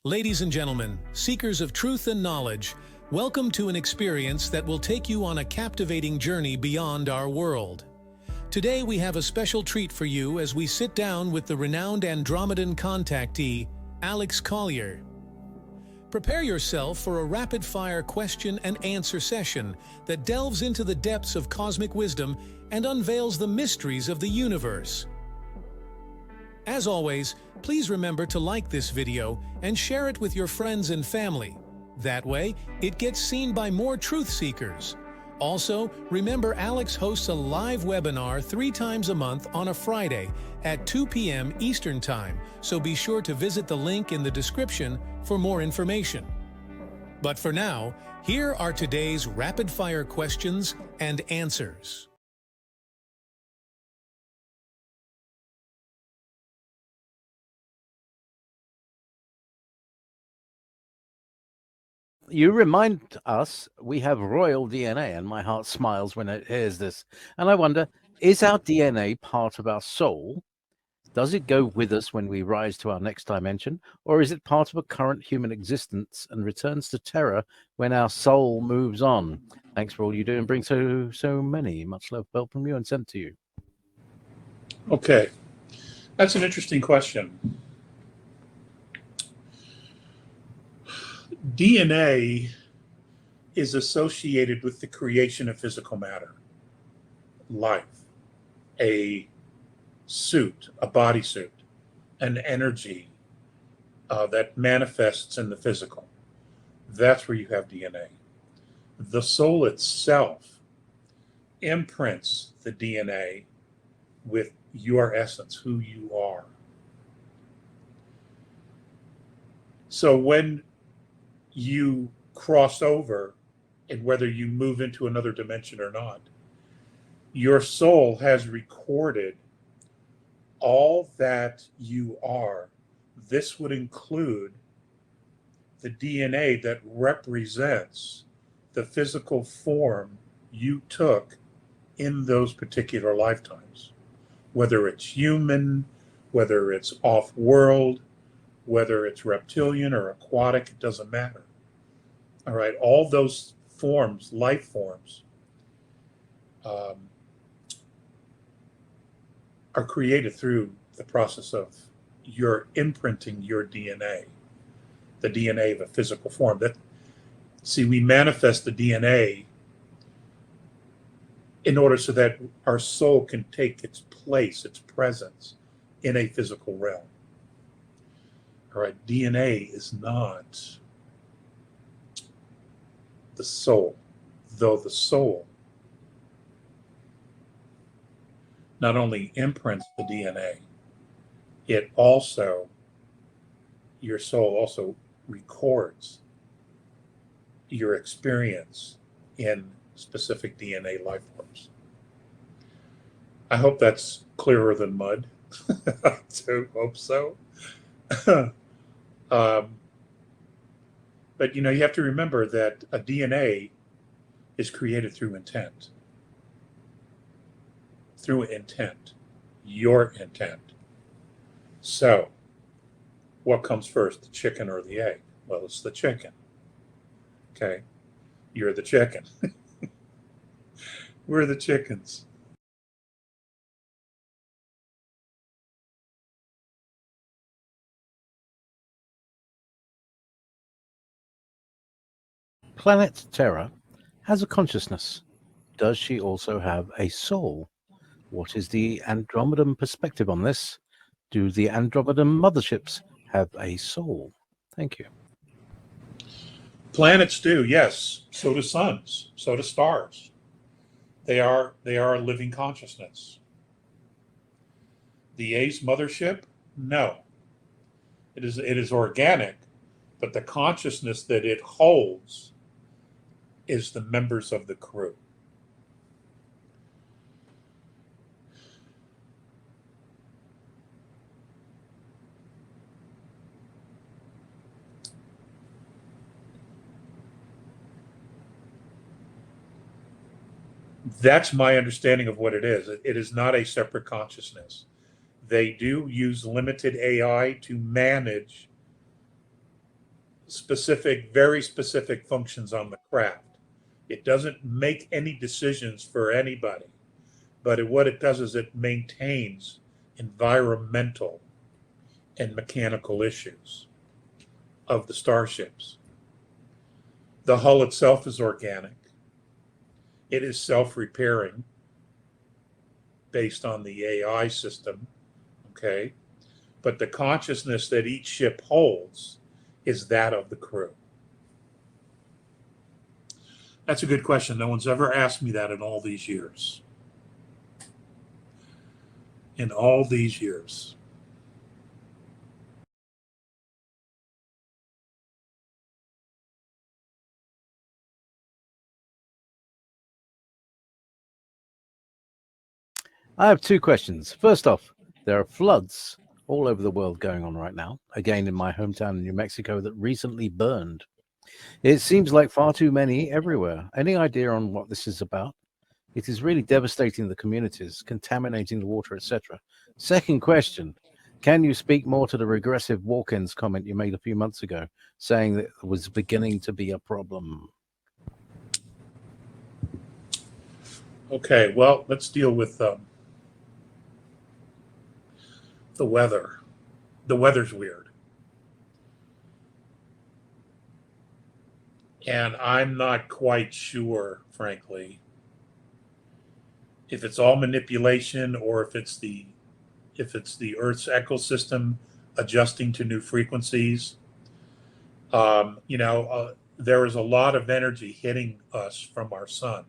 Ladies and gentlemen, seekers of truth and knowledge, welcome to an experience that will take you on a captivating journey beyond our world. Today we have a special treat for you as we sit down with the renowned Andromedan Contactee Alex Collier. Prepare yourself for a rapid-fire question and answer session that delves into the depths of cosmic wisdom and unveils the mysteries of the universe. As always, please remember to like this video and share it with your friends and family. That way, it gets seen by more truth seekers. Also, remember Alex hosts a live webinar 3 times a month on a Friday at 2 p.m. Eastern Time, so be sure to visit the link in the description for more information. But for now, here are today's rapid-fire questions and answers. You remind us we have royal DNA, and my heart smiles when it hears this. And I wonder, is our DNA part of our soul? Does it go with us when we rise to our next dimension? Or is it part of a current human existence and returns to Terra when our soul moves on? Thanks for all you do and bring so many. Much love, Bill, from you and sent to you. Okay, that's an interesting question. DNA is associated with the creation of physical matter, life, a suit, a bodysuit, an energy that manifests in the physical. That's where you have DNA. The soul itself imprints the DNA with your essence, who you are. So when you cross over, and whether you move into another dimension or not, your soul has recorded all that you are. This would include the DNA that represents the physical form you took in those particular lifetimes, whether it's human, whether it's off-world, whether it's reptilian or aquatic, it doesn't matter. All right, all those forms, life forms, are created through the process of your imprinting your DNA, the DNA of a physical form. We manifest the DNA in order so that our soul can take its place, its presence in a physical realm. All right, DNA is not the soul, though the soul not only imprints the DNA, your soul also records your experience in specific DNA life forms. I hope that's clearer than mud. I do hope so. But you have to remember that a DNA is created through intent. Through intent, your intent. So, what comes first, the chicken or the egg? Well, it's the chicken. Okay, you're the chicken. We're the chickens. Planet Terra has a consciousness. Does she also have a soul? What is the Andromedan perspective on this? Do the Andromedan motherships have a soul? Thank you. Planets do, yes. So do suns. So do stars. They are a living consciousness. The A's mothership, no. It is organic, but the consciousness that it holds is the members of the crew. That's my understanding of what it is. It is not a separate consciousness. They do use limited AI to manage specific, very specific functions on the craft. It doesn't make any decisions for anybody, but what it does is it maintains environmental and mechanical issues of the starships. The hull itself is organic. It is self-repairing based on the AI system, okay? But the consciousness that each ship holds is that of the crew. That's a good question. No one's ever asked me that in all these years. In all these years. I have two questions. First off, there are floods all over the world going on right now, again in my hometown in New Mexico that recently burned. It seems like far too many everywhere. Any idea on what this is about? It is really devastating the communities, contaminating the water, etc. Second question, can you speak more to the regressive walk-ins comment you made a few months ago, saying that it was beginning to be a problem? Okay, well, let's deal with the weather. The weather's weird. And I'm not quite sure, frankly, if it's all manipulation or if it's the Earth's ecosystem adjusting to new frequencies. There is a lot of energy hitting us from our sun.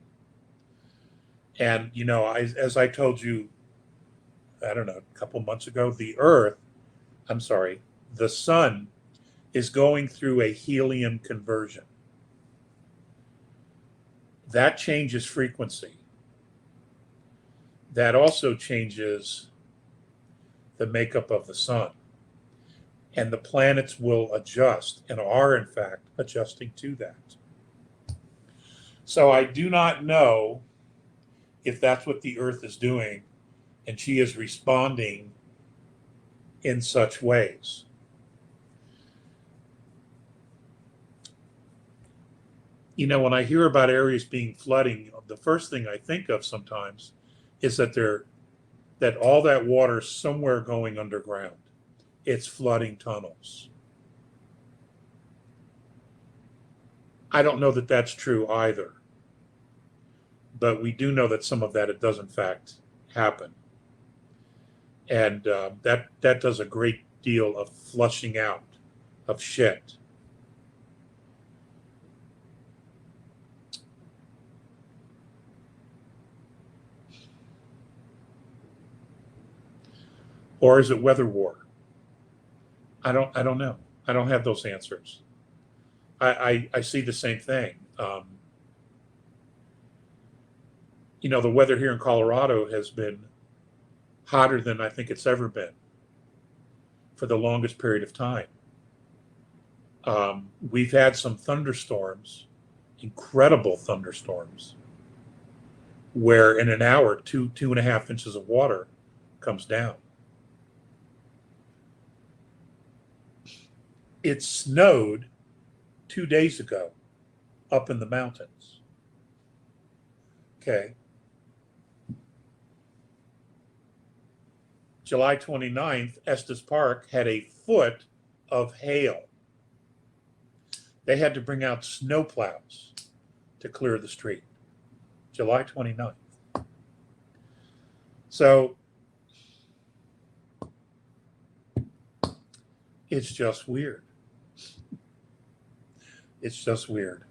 And, as I told you, I don't know, a couple of months ago, the sun is going through a helium conversion. That changes frequency. That also changes the makeup of the sun. And the planets will adjust and are, in fact, adjusting to that. So I do not know if that's what the Earth is doing, and she is responding in such ways. When I hear about areas being flooding, the first thing I think of sometimes is that all that water is somewhere going underground. It's flooding tunnels. I don't know that that's true either, but we do know that some of that it does in fact happen, and that does a great deal of flushing out of shit. Or is it weather war? I don't know. I don't have those answers. I see the same thing. The weather here in Colorado has been hotter than I think it's ever been for the longest period of time. We've had some thunderstorms, incredible thunderstorms, where in an hour, 2.5 inches of water comes down. It snowed 2 days ago up in the mountains. Okay. July 29th, Estes Park had a foot of hail. They had to bring out snow plows to clear the street. July 29th. So it's just weird. It's just weird.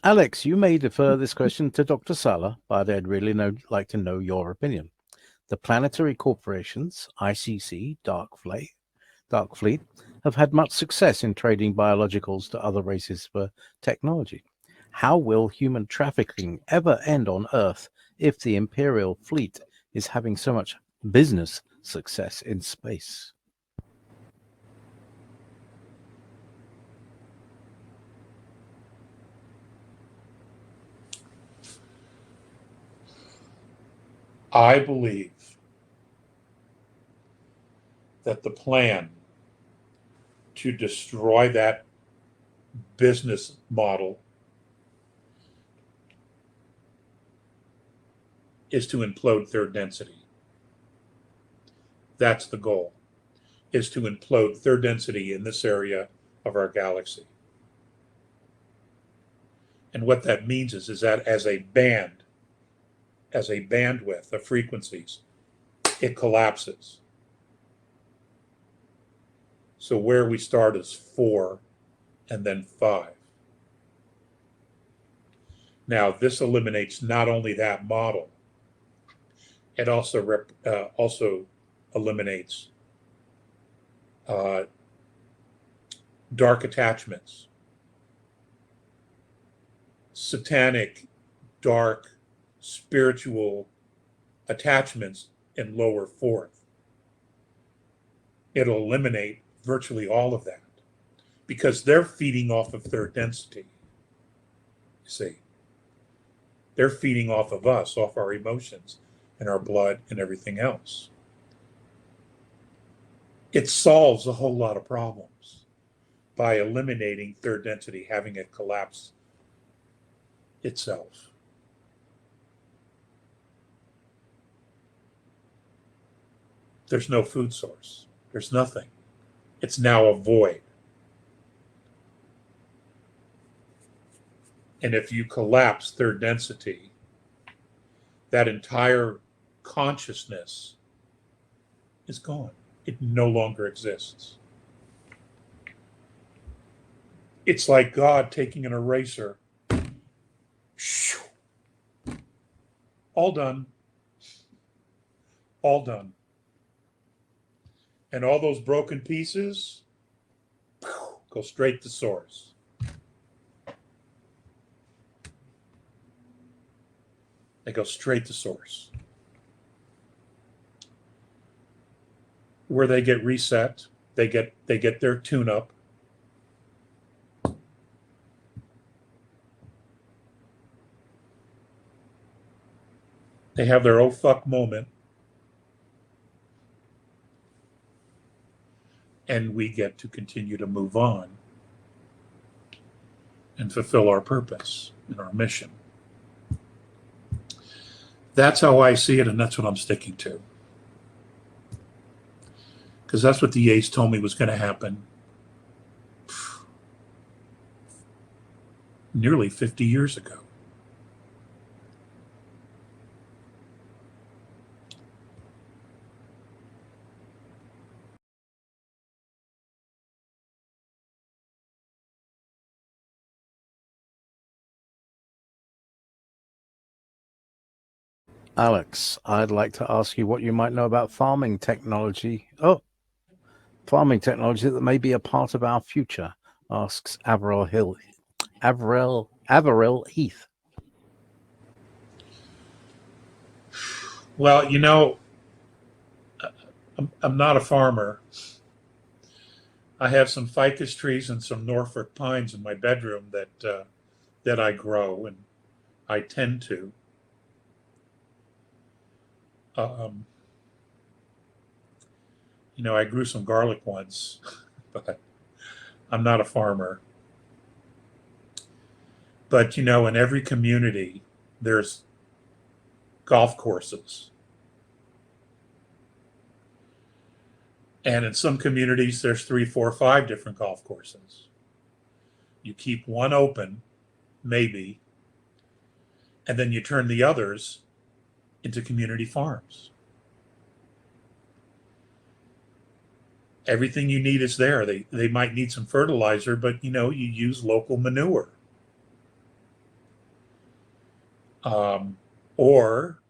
Alex, you may defer this question to Dr. Sala, but I'd really like to know your opinion. The planetary corporations, ICC, Dark Fleet, have had much success in trading biologicals to other races for technology. How will human trafficking ever end on Earth if the Imperial Fleet is having so much business success in space? I believe that the plan to destroy that business model is to implode third density. That's the goal, is to implode third density in this area of our galaxy. And what that means is that as a band, as a bandwidth of frequencies, it collapses. So where we start is 4 and then 5. Now, this eliminates not only that model, it also eliminates dark attachments, satanic, dark, spiritual attachments in lower fourth. It'll eliminate virtually all of that because they're feeding off of third density. You see, they're feeding off of us, off our emotions and our blood and everything else. It solves a whole lot of problems by eliminating third density, having it collapse itself. There's no food source. There's nothing. It's now a void. And if you collapse third density, that entire consciousness is gone. It no longer exists. It's like God taking an eraser. All done. All done. And all those broken pieces go straight to source. They go straight to source, where they get reset. They get their tune-up. They have their oh fuck moment. And we get to continue to move on and fulfill our purpose and our mission. That's how I see it, and that's what I'm sticking to. Because that's what the A's told me was going to happen nearly 50 years ago. Alex, I'd like to ask you what you might know about farming technology. Oh, farming technology that may be a part of our future, asks Averill Heath. Well, you know, I'm not a farmer. I have some ficus trees and some Norfolk pines in my bedroom that I grow and I tend to. You know, I grew some garlic once, but I'm not a farmer. But, you know, in every community, there's golf courses. And in some communities, there's 3, 4, 5 different golf courses. You keep one open, maybe, and then you turn the others into community farms. Everything you need is there. They might need some fertilizer, but, you know, you use local manure. Or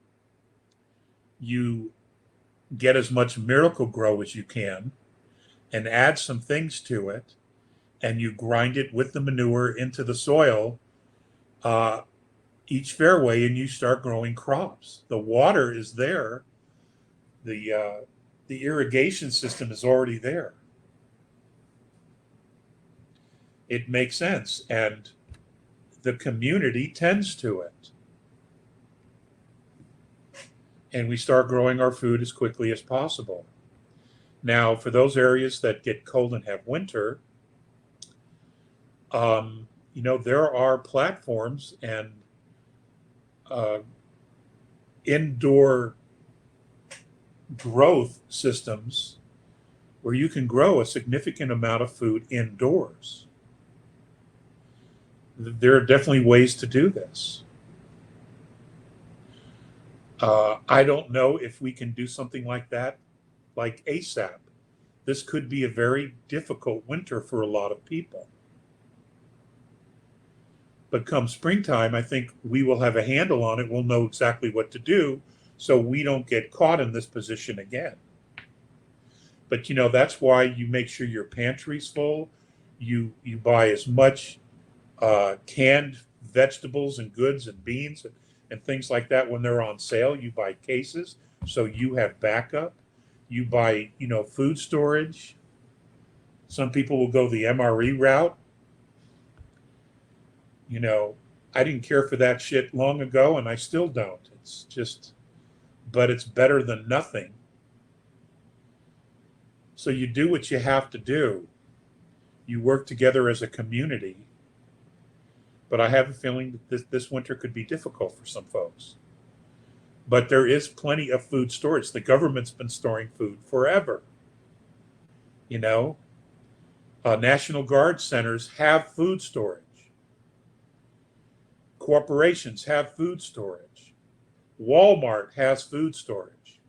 you get as much Miracle Grow as you can and add some things to it, and you grind it with the manure into the soil, each fairway, and you start growing crops. The water is there. The irrigation system is already there. It makes sense, and the community tends to it. and we start growing our food as quickly as possible. Now, for those areas that get cold and have winter, there are platforms and indoor growth systems where you can grow a significant amount of food indoors. There are definitely ways to do this. I don't know if we can do something like that, like ASAP. This could be a very difficult winter for a lot of people. But come springtime, I think we will have a handle on it. We'll know exactly what to do so we don't get caught in this position again. But, that's why you make sure your pantry's full. You buy as much canned vegetables and goods and beans and things like that when they're on sale. You buy cases so you have backup. You buy, food storage. Some people will go the MRE route. I didn't care for that shit long ago, and I still don't. It's just, but it's better than nothing. So you do what you have to do. You work together as a community. But I have a feeling that this winter could be difficult for some folks. But there is plenty of food storage. The government's been storing food forever. National Guard centers have food storage. Corporations have food storage. Walmart has food storage.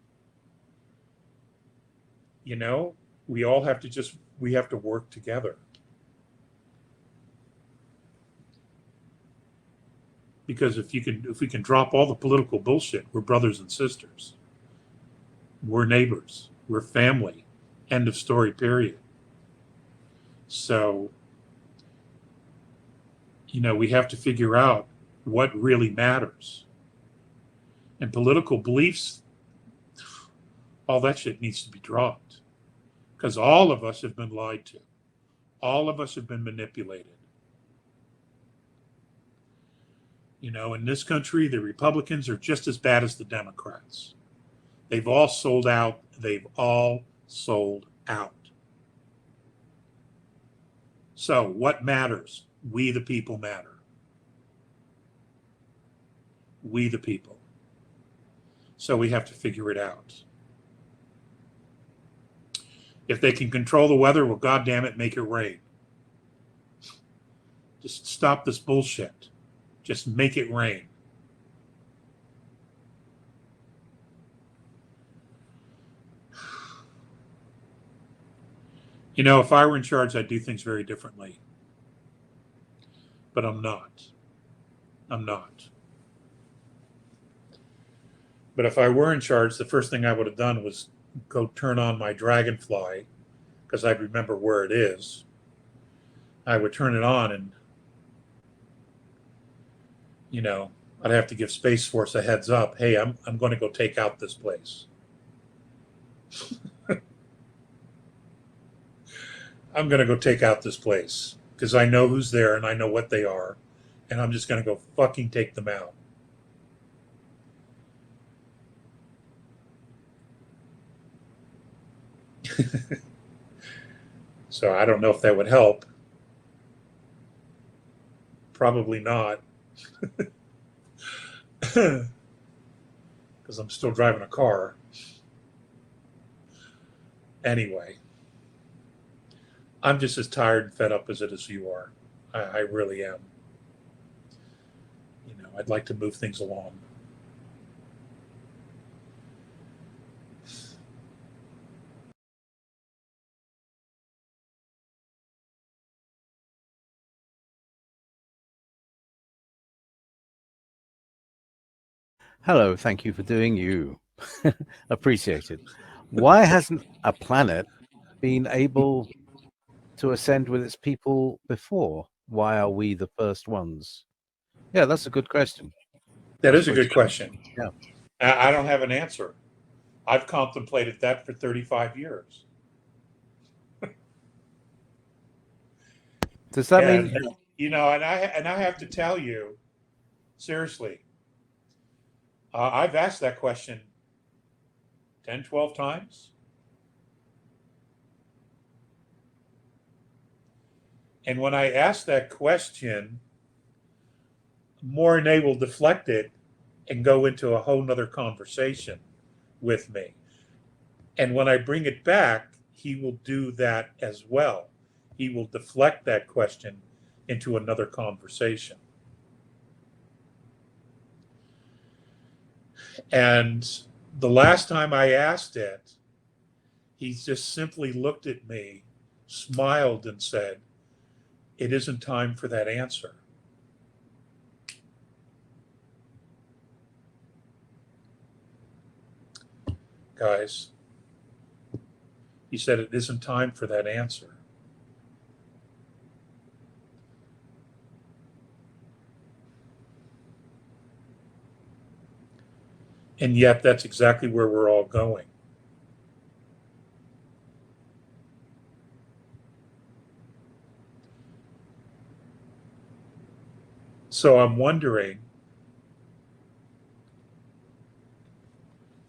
We all have to we have to work together. Because if we can drop all the political bullshit, we're brothers and sisters. We're neighbors. We're family. End of story, period. So, we have to figure out what really matters. And political beliefs, all that shit needs to be dropped. Because all of us have been lied to. All of us have been manipulated. In this country, the Republicans are just as bad as the Democrats. They've all sold out. They've all sold out. So what matters? We the people matter. We the people. So we have to figure it out. If they can control the weather, well, goddamn it, make it rain. Just stop this bullshit. Just make it rain. If I were in charge, I'd do things very differently. But I'm not. I'm not. But if I were in charge, the first thing I would have done was go turn on my Dragonfly, because I'd remember where it is. I would turn it on and, I'd have to give Space Force a heads up. Hey, I'm going to go take out this place. I'm going to go take out this place because I know who's there and I know what they are. And I'm just going to go fucking take them out. So I don't know if that would help. Probably not. Because I'm still driving a car. Anyway, I'm just as tired and fed up as you are. I really am. I'd like to move things along. Hello, thank you for doing you. Appreciate it. Why hasn't a planet been able to ascend with its people before? Why are we the first ones? Yeah, that's a good question. That is a good question. Yeah. I don't have an answer. I've contemplated that for 35 years. Does that mean? And I have to tell you, seriously, I've asked that question 10, 12 times. And when I ask that question, more and A will deflect it and go into a whole nother conversation with me. And when I bring it back, he will do that as well. He will deflect that question into another conversation. And the last time I asked it, he just simply looked at me, smiled, and said, "It isn't time for that answer." Guys, he said, "It isn't time for that answer." And yet that's exactly where we're all going. So I'm wondering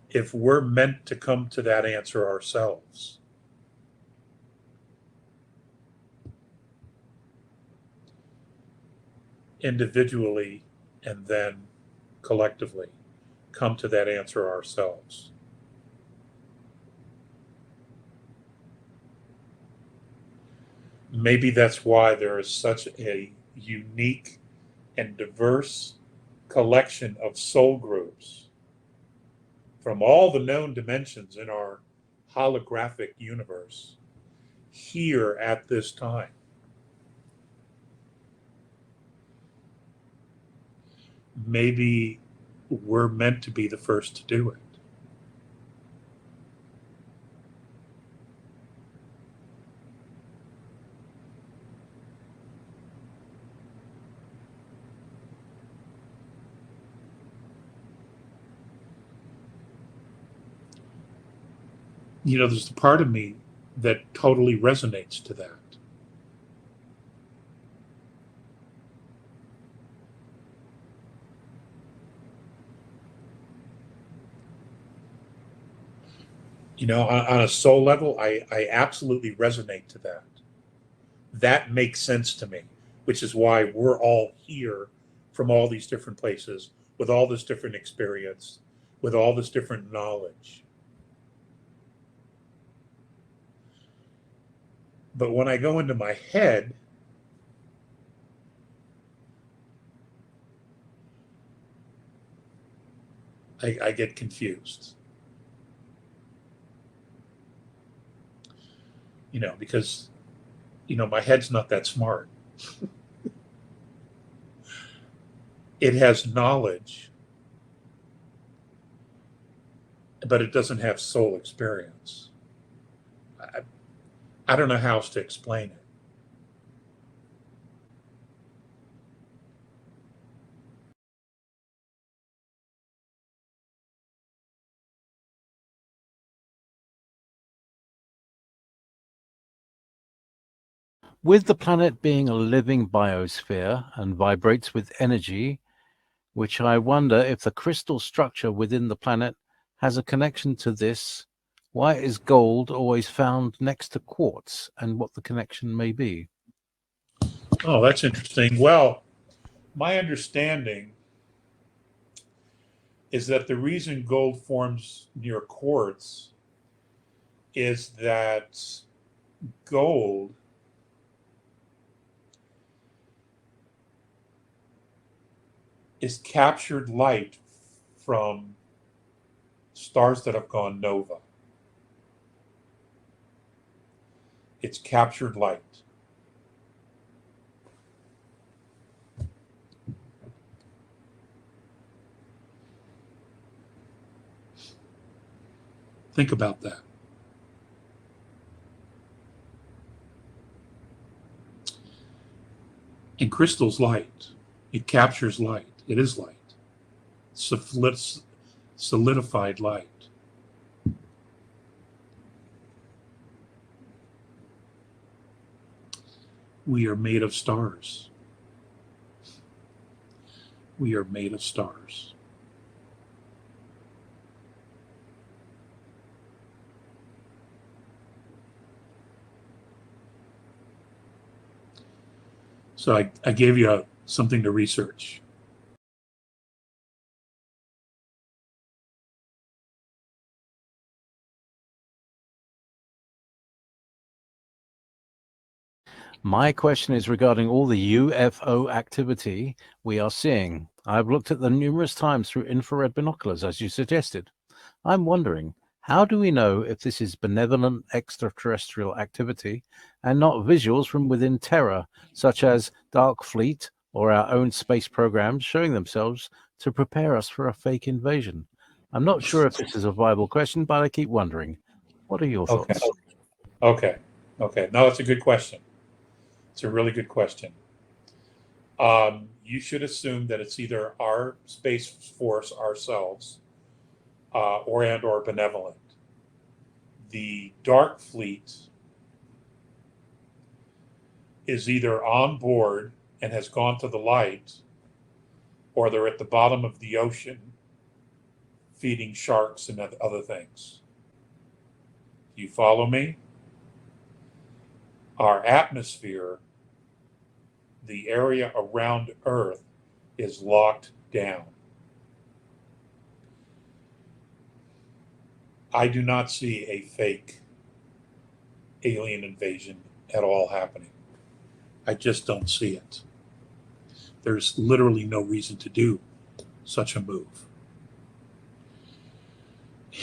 if we're meant to come to that answer ourselves. Individually and then collectively come to that answer ourselves. Maybe that's why there is such a unique and diverse collection of soul groups from all the known dimensions in our holographic universe here at this time. Maybe we're meant to be the first to do it. You know, there's a part of me that totally resonates to that. You know, on a soul level, I absolutely resonate to that. That makes sense to me, which is why we're all here from all these different places with all this different experience, with all this different knowledge. But when I go into my head, I get confused. You know, because, you know, my head's not that smart. It has knowledge, but it doesn't have soul experience. I don't know how else to explain it. With the planet being a living biosphere and vibrates with energy, which I wonder if the crystal structure within the planet has a connection to this. Why is gold always found next to quartz, and what the connection may be? Oh, that's interesting. Well, my understanding is that the reason gold forms near quartz is that gold is captured light from stars that have gone nova. It's captured light. Think about that. And crystal's light. It captures light. It is light. Solidified light. We are made of stars. We are made of stars. So I gave you something to research. My question is regarding all the UFO activity we are seeing. I've looked at them numerous times through infrared binoculars, as you suggested. I'm wondering, how do we know if this is benevolent extraterrestrial activity and not visuals from within Terra, such as Dark Fleet or our own space programs showing themselves to prepare us for a fake invasion? I'm not sure if this is a viable question, but I keep wondering. What are your Okay. thoughts? Okay. No, that's a good question. It's a really good question. You should assume that it's either our space force ourselves, or benevolent. The Dark Fleet is either on board and has gone to the light, or they're at the bottom of the ocean feeding sharks and other things. You follow me? Our atmosphere, the area around Earth, is locked down. I do not see a fake alien invasion at all happening. I just don't see it. There's literally no reason to do such a move.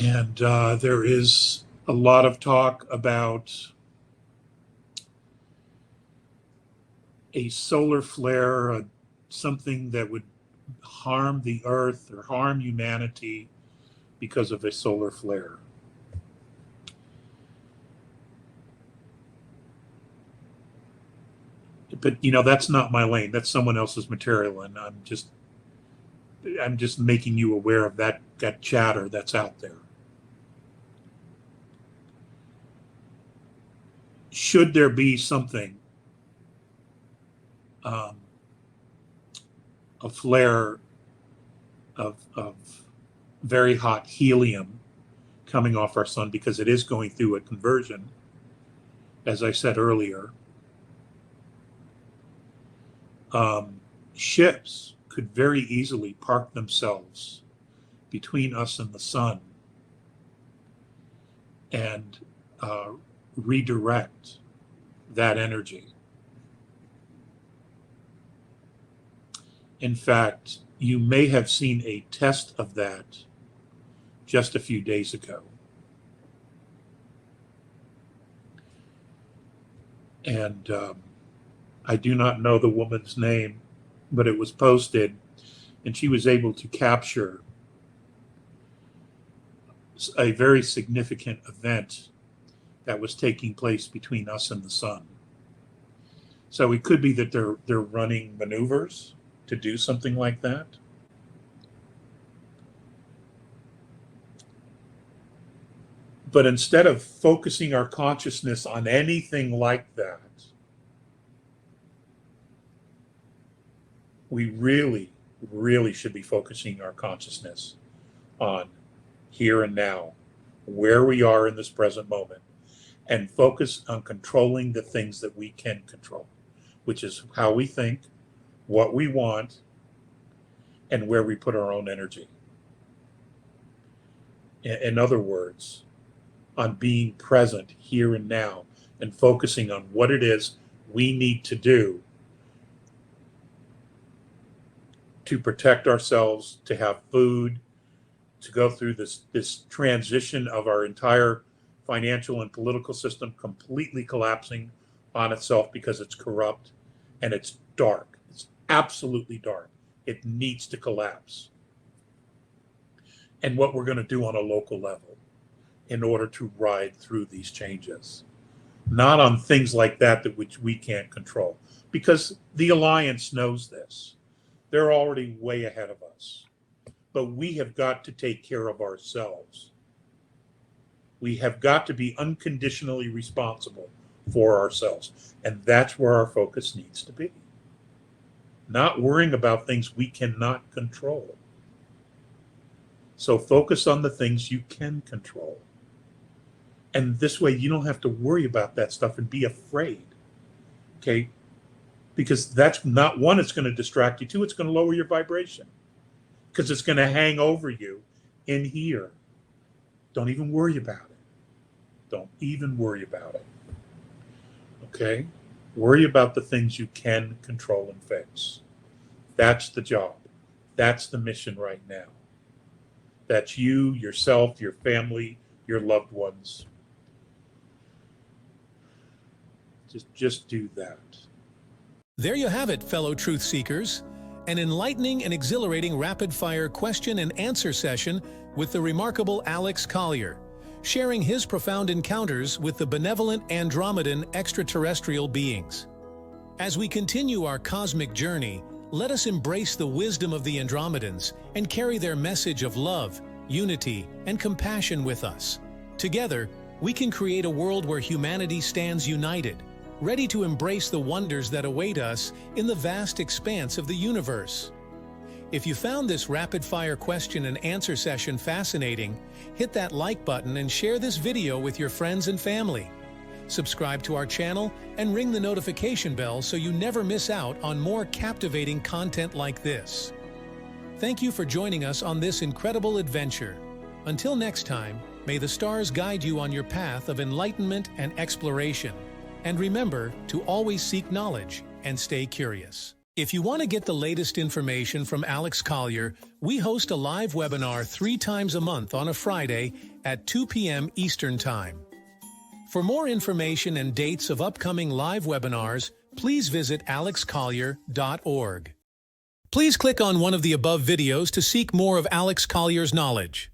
And there is a lot of talk about a solar flare, something that would harm the Earth or harm humanity because of a solar flare. But that's not my lane. That's someone else's material, and I'm just making you aware of that chatter that's out there. Should there be something, a flare of very hot helium coming off our sun, because it is going through a conversion, as I said earlier, ships could very easily park themselves between us and the sun and redirect that energy. In fact, you may have seen a test of that just a few days ago. And I do not know the woman's name, but it was posted, and she was able to capture a very significant event that was taking place between us and the sun. So it could be that they're running maneuvers to do something like that. But instead of focusing our consciousness on anything like that, we really, really should be focusing our consciousness on here and now, where we are in this present moment, and focus on controlling the things that we can control, which is how we think, what we want, and where we put our own energy. In other words, on being present here and now and focusing on what it is we need to do to protect ourselves, to have food, to go through this transition of our entire financial and political system completely collapsing on itself because it's corrupt and it's dark. It's absolutely dark. It needs to collapse. And what we're going to do on a local level in order to ride through these changes. Not on things like that which we can't control. Because the Alliance knows this. They're already way ahead of us. But we have got to take care of ourselves. We have got to be unconditionally responsible for ourselves. And that's where our focus needs to be. Not worrying about things we cannot control. So focus on the things you can control. And this way you don't have to worry about that stuff and be afraid. Okay? because that's not, one, it's going to distract you. Two, it's going to lower your vibration because it's going to hang over you in here. Don't even worry about it. Don't even worry about it. Okay? Worry about the things you can control and fix. That's the job. That's the mission right now. That's you, yourself, your family, your loved ones. Just do that. There you have it, fellow truth seekers. An enlightening and exhilarating rapid-fire question and answer session with the remarkable Alex Collier, sharing his profound encounters with the benevolent Andromedan extraterrestrial beings. As we continue our cosmic journey, let us embrace the wisdom of the Andromedans and carry their message of love, unity, and compassion with us. Together, we can create a world where humanity stands united, ready to embrace the wonders that await us in the vast expanse of the universe. If you found this rapid-fire question and answer session fascinating, hit that like button and share this video with your friends and family. Subscribe to our channel and ring the notification bell so you never miss out on more captivating content like this. Thank you for joining us on this incredible adventure. Until next time, may the stars guide you on your path of enlightenment and exploration. And remember to always seek knowledge and stay curious. If you want to get the latest information from Alex Collier, we host a live webinar 3 times a month on a Friday at 2 p.m. Eastern Time. For more information and dates of upcoming live webinars, please visit alexcollier.org. Please click on one of the above videos to seek more of Alex Collier's knowledge.